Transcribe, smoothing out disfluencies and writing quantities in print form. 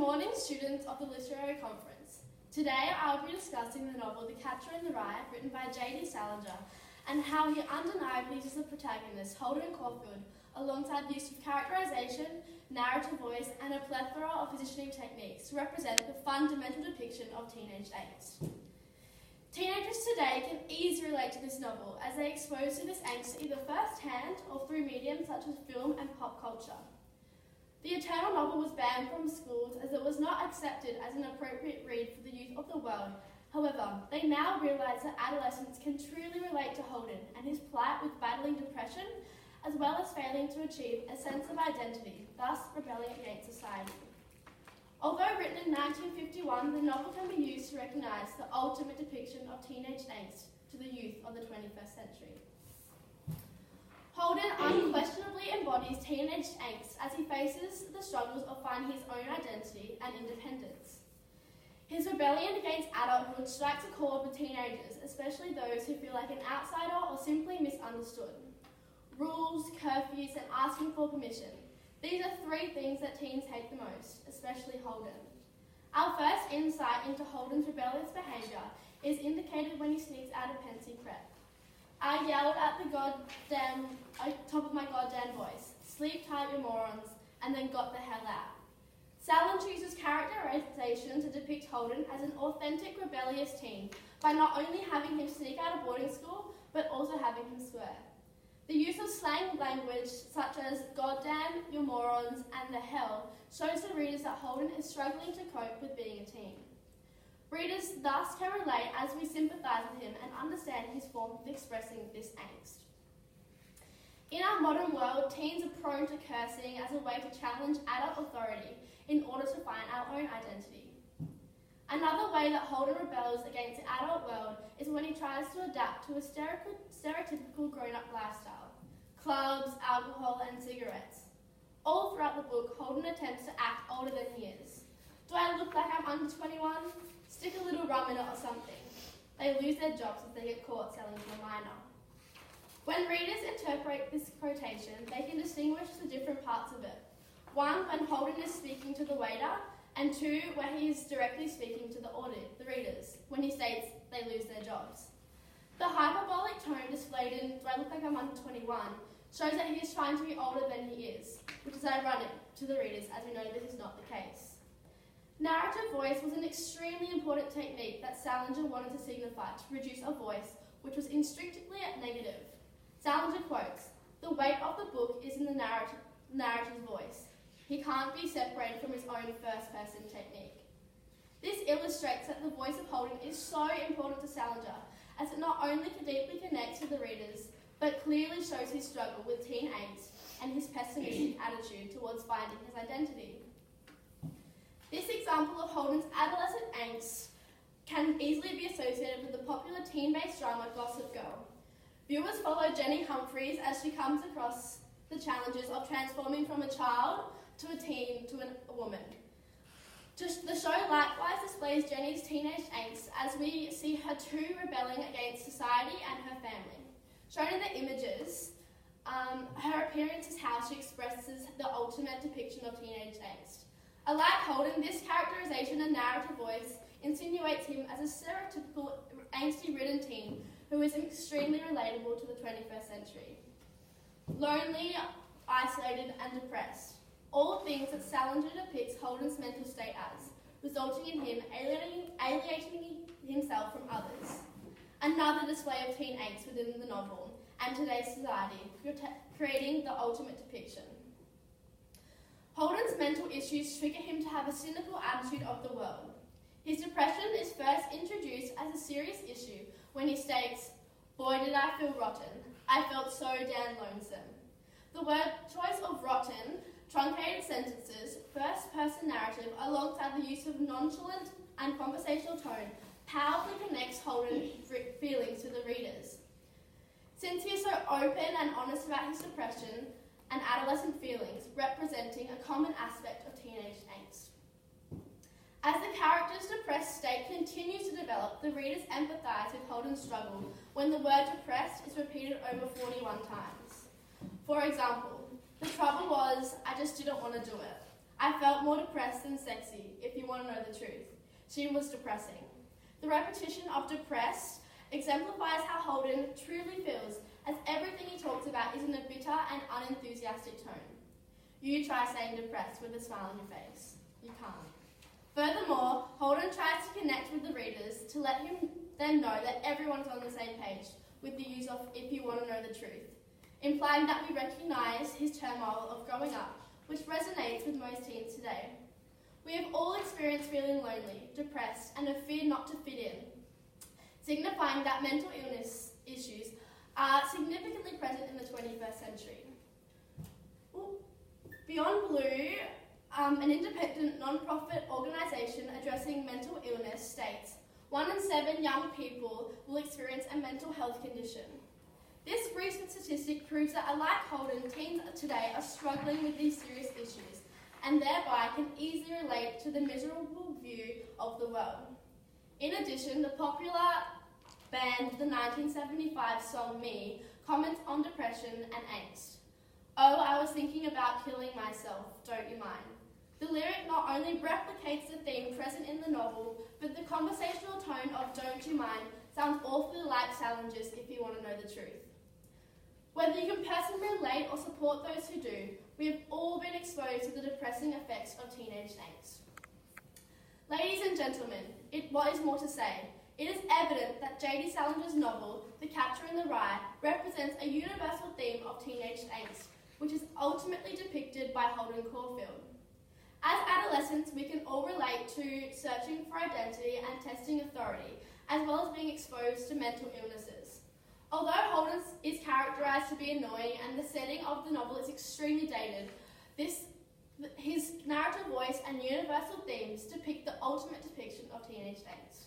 morning, students of the Literary Conference. Today I'll be discussing the novel The Catcher in the Rye, written by J.D. Salinger, and how he undeniably uses the protagonist, Holden Caulfield, alongside the use of characterization, narrative voice, and a plethora of positioning techniques to represent the fundamental depiction of teenage angst. Teenagers today can easily relate to this novel as they are exposed to this angst either first-hand or through mediums such as film and pop culture. The Eternal novel was banned from schools as it was not accepted as an appropriate read for the youth of the world. However, they now realise that adolescents can truly relate to Holden and his plight with battling depression, as well as failing to achieve a sense of identity, thus rebelling against society. Although written in 1951, the novel can be used to recognise the ultimate depiction of teenage angst to the youth of the 21st century. Holden unquestionably embodies teenage angst as he faces the struggles of finding his own identity and independence. His rebellion against adulthood strikes a chord with teenagers, especially those who feel like an outsider or simply misunderstood. Rules, curfews, and asking for permission. These are three things that teens hate the most, especially Holden. Our first insight into Holden's rebellious behaviour is indicated when he sneaks out of Pensy Prep. I yelled at the top of my goddamn voice, "Sleep tight, you morons," and then got the hell out. Salinger uses characterization to depict Holden as an authentic rebellious teen by not only having him sneak out of boarding school, but also having him swear. The use of slang language such as goddamn, you morons, and the hell shows the readers that Holden is struggling to cope with being a teen. Readers thus can relate as we sympathise with him and understand his form of expressing this angst. In our modern world, teens are prone to cursing as a way to challenge adult authority in order to find our own identity. Another way that Holden rebels against the adult world is when he tries to adapt to a stereotypical grown-up lifestyle: clubs, alcohol, and cigarettes. All throughout the book, Holden attempts to act older than he is. Do I look like I'm under 21? Stick a little rum in it or something. They lose their jobs if they get caught selling to a minor. When readers interpret this quotation, they can distinguish the different parts of it. One, when Holden is speaking to the waiter, and two, where he is directly speaking to the readers, when he states they lose their jobs. The hyperbolic tone displayed in "Do I look like I'm under 21" shows that he is trying to be older than he is, which is ironic to the readers as we know this is not the case. Narrative voice was an extremely important technique that Salinger wanted to signify to produce a voice which was instinctively negative. Salinger quotes, "The weight of the book is in the narrator's voice. He can't be separated from his own first-person technique." This illustrates that the voice of Holden is so important to Salinger, as it not only deeply connects with the readers, but clearly shows his struggle with teen angst and his pessimistic attitude towards finding his identity. This example of Holden's adolescent angst can easily be associated with the popular teen-based drama Gossip Girl. Viewers follow Jenny Humphreys as she comes across the challenges of transforming from a child to a teen to a woman. The show likewise displays Jenny's teenage angst as we see her too rebelling against society and her family. Shown in the images, her appearance is how she expresses the ultimate depiction of teenage angst. Unlike Holden, this characterization and narrative voice insinuates him as a stereotypical angsty-ridden teen who is extremely relatable to the 21st century. Lonely, isolated, and depressed. All things that Salinger depicts Holden's mental state as, resulting in him alienating himself from others. Another display of teen angst within the novel and today's society, creating the ultimate depiction. Holden's mental issues trigger him to have a cynical attitude of the world. His depression is first introduced as a serious issue when he states, "Boy, did I feel rotten. I felt so damn lonesome." The word choice of rotten, truncated sentences, first-person narrative, alongside the use of nonchalant and conversational tone, powerfully connects Holden's feelings to the readers. Since he is so open and honest about his depression and adolescent feelings, representing a common aspect of teenage angst. As the character's depressed state continues to develop, the readers empathise with Holden's struggle when the word depressed is repeated over 41 times. For example, "The trouble was, I just didn't want to do it. I felt more depressed than sexy, if you want to know the truth. She was depressing. The repetition of depressed exemplifies how Holden truly feels, as everything he talks about is in a bitter and unenthusiastic tone. You try saying depressed with a smile on your face. You can't. Furthermore, Holden tries to connect with the readers to let them know that everyone's on the same page with the use of "if you want to know the truth," implying that we recognise his turmoil of growing up, which resonates with most teens today. We have all experienced feeling lonely, depressed, and have feared not to fit in, signifying that mental illness issues are significantly present in the 21st century. Beyond Blue, an independent non-profit organisation addressing mental illness, states 1 in 7 young people will experience a mental health condition. This recent statistic proves that, unlike Holden, teens today are struggling with these serious issues and thereby can easily relate to the miserable view of the world. In addition, the popular band, the 1975 song Me, comments on depression and angst. "Oh, I was thinking about killing myself, don't you mind?" The lyric not only replicates the theme present in the novel, but the conversational tone of "don't you mind" sounds awfully like Salinger's "if you want to know the truth." Whether you can personally relate or support those who do, we have all been exposed to the depressing effects of teenage angst. Ladies and gentlemen, what is more to say? It is evident that J.D. Salinger's novel, The Catcher in the Rye, represents a universal theme of teenage angst, which is ultimately depicted by Holden Caulfield. As adolescents, we can all relate to searching for identity and testing authority, as well as being exposed to mental illnesses. Although Holden is characterised to be annoying and the setting of the novel is extremely dated, his narrative voice and universal themes depict the ultimate depiction of teenage angst.